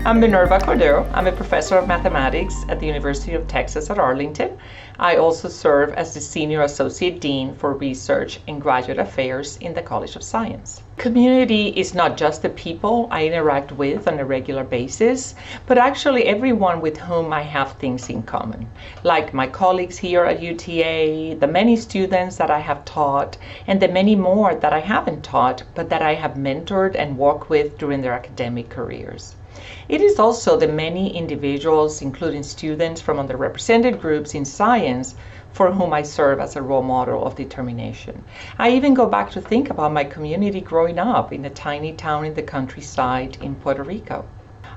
I'm Minerva Cordero. I'm a professor of mathematics at the University of Texas at Arlington. I also serve as the Senior Associate Dean for Research and Graduate Affairs in the College of Science. Community is not just the people I interact with on a regular basis, but actually everyone with whom I have things in common, like my colleagues here at UTA, the many students that I have taught, and the many more that I haven't taught, but that I have mentored and worked with during their academic careers. It is also the many individuals, including students from underrepresented groups in science, for whom I serve as a role model of determination. I even go back to think about my community growing up in a tiny town in the countryside in Puerto Rico.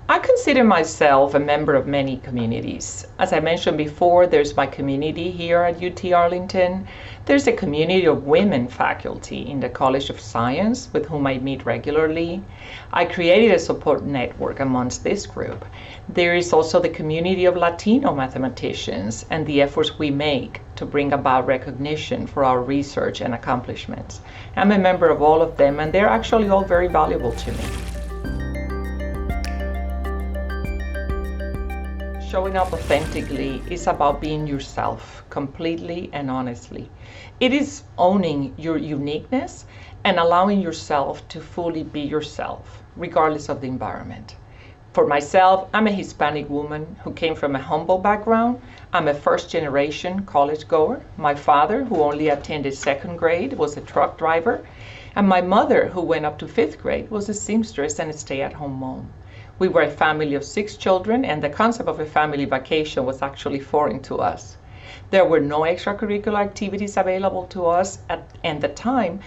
I consider myself a member of many communities. As I mentioned before, there's my community here at UT Arlington. There's a community of women faculty in the College of Science with whom I meet regularly. I created a support network amongst this group. There is also the community of Latino mathematicians and the efforts we make to bring about recognition for our research and accomplishments. I'm a member of all of them, and they're actually all very valuable to me. Showing up authentically is about being yourself completely and honestly. It is owning your uniqueness and allowing yourself to fully be yourself, regardless of the environment. For myself, I'm a Hispanic woman who came from a humble background. I'm a first-generation college goer. My father, who only attended second grade, was a truck driver. And my mother, who went up to fifth grade, was a seamstress and a stay-at-home mom. We were a family of 6 children, and the concept of a family vacation was actually foreign to us. There were no extracurricular activities available to us, and the time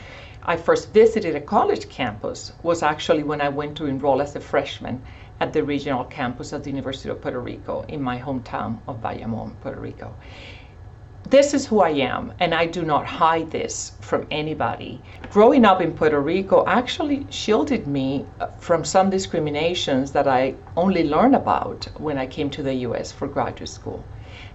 I first visited a college campus was actually when I went to enroll as a freshman at the regional campus of the University of Puerto Rico in my hometown of Bayamón, Puerto Rico. This is who I am, and I do not hide this from anybody. Growing up in Puerto Rico actually shielded me from some discriminations that I only learned about when I came to the US for graduate school.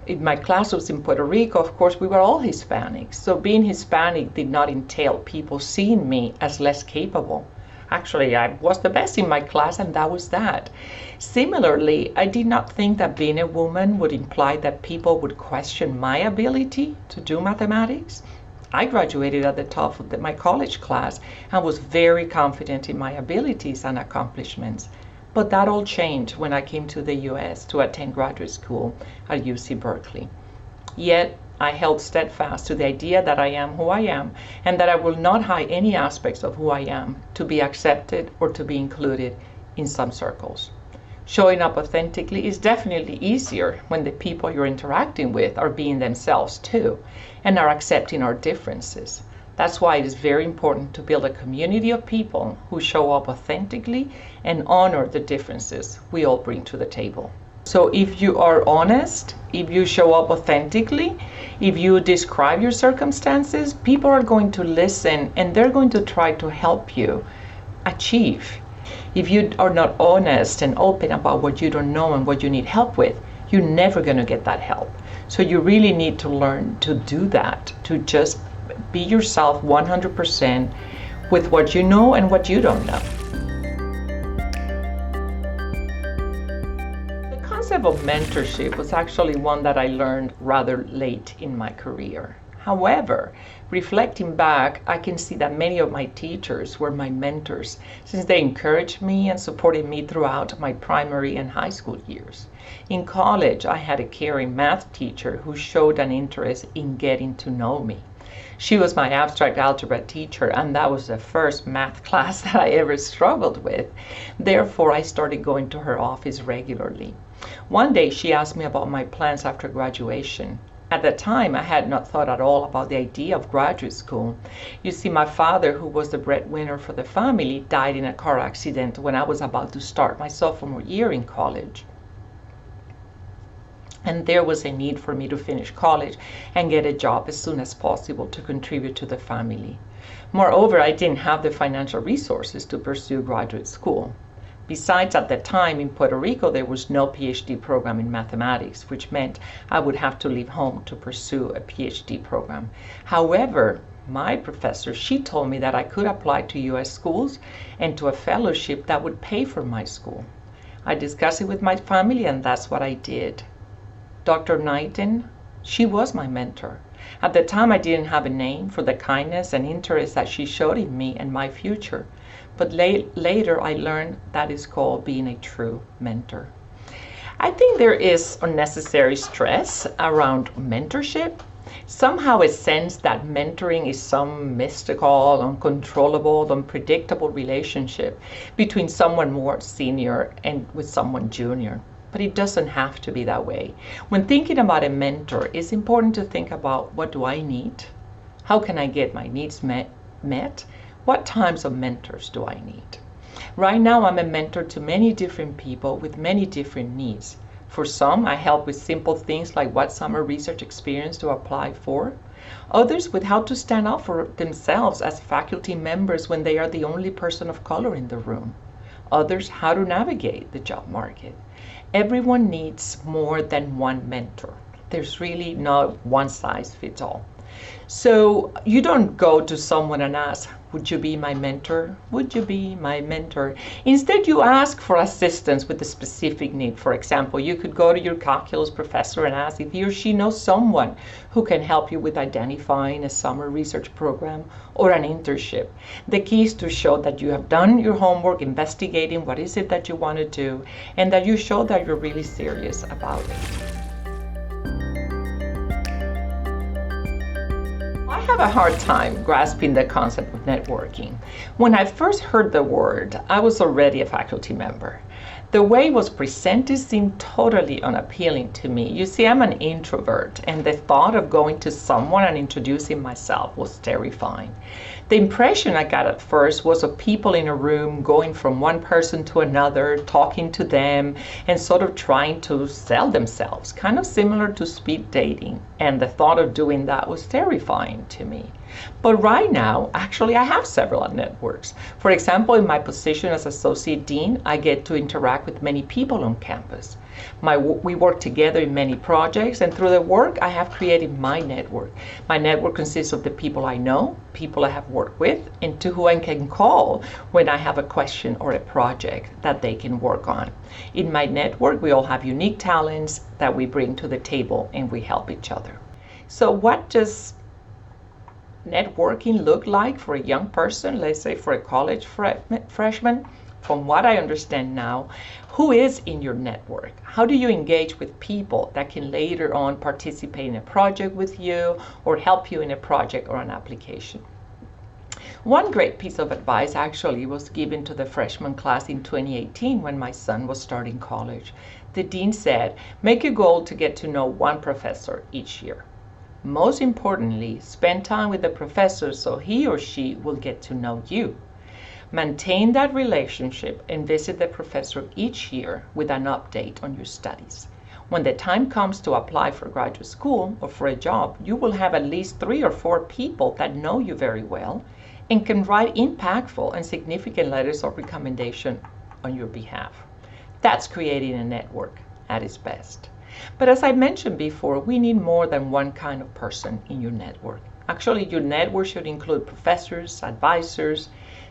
In my classrooms in Puerto Rico, of course, we were all Hispanics, so being Hispanic did not entail people seeing me as less capable. Actually, I was the best in my class, and that was that. Similarly, I did not think that being a woman would imply that people would question my ability to do mathematics. I graduated at the top of my college class and was very confident in my abilities and accomplishments. But that all changed when I came to the US to attend graduate school at UC Berkeley. Yet, I held steadfast to the idea that I am who I am and that I will not hide any aspects of who I am to be accepted or to be included in some circles. Showing up authentically is definitely easier when the people you're interacting with are being themselves too and are accepting our differences. That's why it is very important to build a community of people who show up authentically and honor the differences we all bring to the table. So if you are honest, if you show up authentically, if you describe your circumstances, people are going to listen and they're going to try to help you achieve. If you are not honest and open about what you don't know and what you need help with, you're never going to get that help. So you really need to learn to do that, to just be yourself 100% with what you know and what you don't know. The concept of mentorship was actually one that I learned rather late in my career. However, reflecting back, I can see that many of my teachers were my mentors since they encouraged me and supported me throughout my primary and high school years. In college, I had a caring math teacher who showed an interest in getting to know me. She was my abstract algebra teacher, and that was the first math class that I ever struggled with. Therefore, I started going to her office regularly. One day, she asked me about my plans after graduation. At the time, I had not thought at all about the idea of graduate school. You see, my father, who was the breadwinner for the family, died in a car accident when I was about to start my sophomore year in college. And there was a need for me to finish college and get a job as soon as possible to contribute to the family. Moreover, I didn't have the financial resources to pursue graduate school. Besides, at the time in Puerto Rico, there was no PhD program in mathematics, which meant I would have to leave home to pursue a PhD program. However, my professor, she told me that I could apply to US schools and to a fellowship that would pay for my school. I discussed it with my family, and that's what I did. Dr. Knighton, she was my mentor. At the time, I didn't have a name for the kindness and interest that she showed in me and my future. But later, I learned that is called being a true mentor. I think there is unnecessary stress around mentorship. Somehow a sense that mentoring is some mystical, uncontrollable, unpredictable relationship between someone more senior and with someone junior. But it doesn't have to be that way. When thinking about a mentor, it's important to think about, what do I need? How can I get my needs met? What types of mentors do I need? Right now, I'm a mentor to many different people with many different needs. For some, I help with simple things like what summer research experience to apply for. Others with how to stand up for themselves as faculty members when they are the only person of color in the room. Others, how to navigate the job market. Everyone needs more than one mentor. There's really no one size fits all. So you don't go to someone and ask, would you be my mentor? Would you be my mentor? Instead, you ask for assistance with a specific need. For example, you could go to your calculus professor and ask if he or she knows someone who can help you with identifying a summer research program or an internship. The key is to show that you have done your homework, investigating what is it that you want to do, and that you show that you're really serious about it. I have a hard time grasping the concept of networking. When I first heard the word, I was already a faculty member. The way it was presented seemed totally unappealing to me. You see, I'm an introvert, and the thought of going to someone and introducing myself was terrifying. The impression I got at first was of people in a room going from one person to another, talking to them, and sort of trying to sell themselves, kind of similar to speed dating. And the thought of doing that was terrifying to me. But right now, actually, I have several networks. For example, in my position as Associate Dean, I get to interact with many people on campus. We work together in many projects, and through the work, I have created my network. My network consists of the people I know, people I have worked with, and to who I can call when I have a question or a project that they can work on. In my network, we all have unique talents that we bring to the table, and we help each other. So what does networking look like for a young person, let's say for a college freshman? From what I understand now, who is in your network? How do you engage with people that can later on participate in a project with you or help you in a project or an application? One great piece of advice actually was given to the freshman class in 2018 when my son was starting college. The dean said, make a goal to get to know one professor each year. Most importantly, spend time with the professor so he or she will get to know you. Maintain that relationship and visit the professor each year with an update on your studies. When the time comes to apply for graduate school or for a job, you will have at least 3 or 4 people that know you very well and can write impactful and significant letters of recommendation on your behalf. That's creating a network at its best. But as I mentioned before, we need more than one kind of person in your network. Actually, your network should include professors, advisors,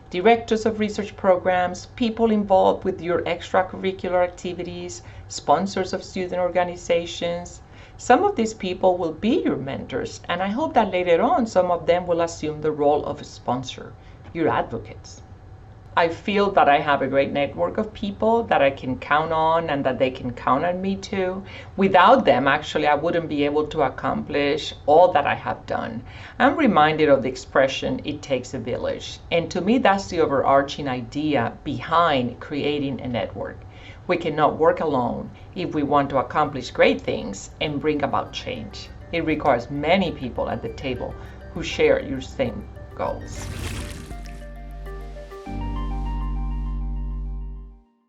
directors of research programs, people involved with your extracurricular activities, sponsors of student organizations. Some of these people will be your mentors, and I hope that later on some of them will assume the role of a sponsor, your advocates. I feel that I have a great network of people that I can count on and that they can count on me too. Without them, actually, I wouldn't be able to accomplish all that I have done. I'm reminded of the expression, it takes a village. And to me, that's the overarching idea behind creating a network. We cannot work alone if we want to accomplish great things and bring about change. It requires many people at the table who share your same goals.